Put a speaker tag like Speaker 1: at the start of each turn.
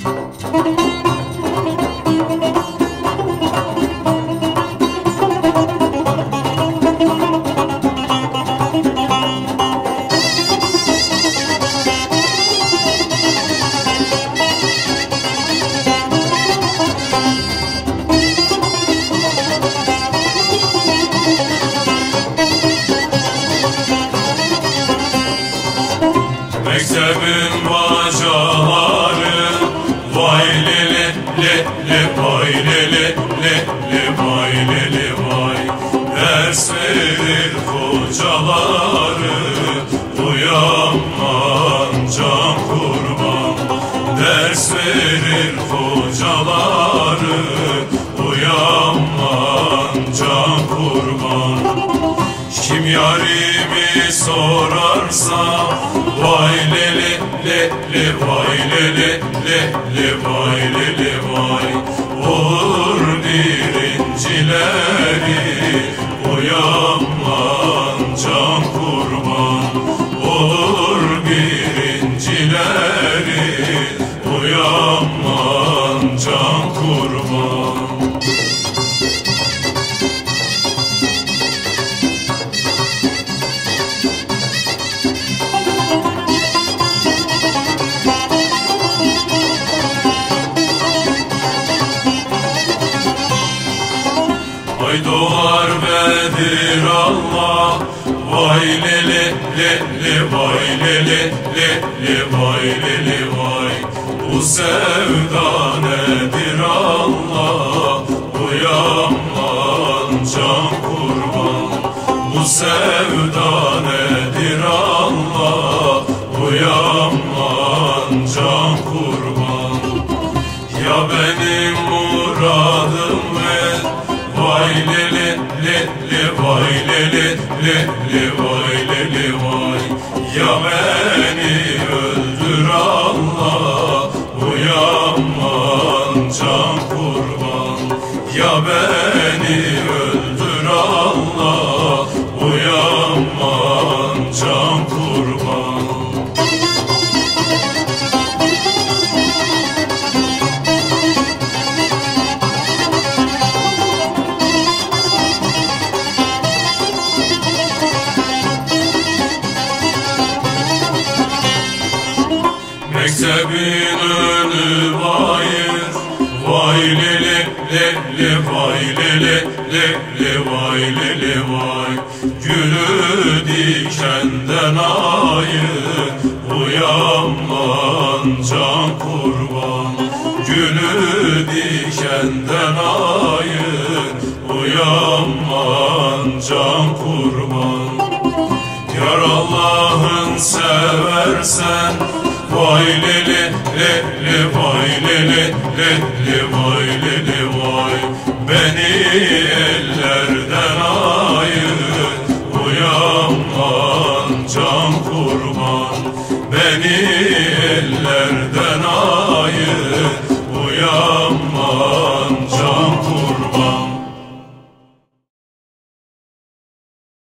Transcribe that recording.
Speaker 1: Mektebin bacaları vay lili li vay lili li vay lili vay. Ders verir hocaları uyanman can kurban. Ders verir hocaları uyanman can kurban. Kim yarimi sorarsa vay lili li vay lili li vay lili vay. Olur birincileri uyanman can kurban. Olur birincileri uyanman can kurban. Ay doğar Bedir Allah vay lili li vay lili li vay lili vay. Bu sevda nedir Allah uyanman can kurban. Bu sevda nedir Allah uyanman can kurban. Ya benim muradım vay lili li vay lili li vay lili vay. Ya beni öldür Allah uyanman can kurban. Ya beni öldür Allah uyanman can kurban. Mektebin önü bayır vay lili li vay lili li vay lili vay. Gülü dikenden ayır uyanman can kurban. Gülü dikenden ayır uyanman can kurban. Yar Allah'ın seversen vay lili li vay lili li vay lili vay. Beni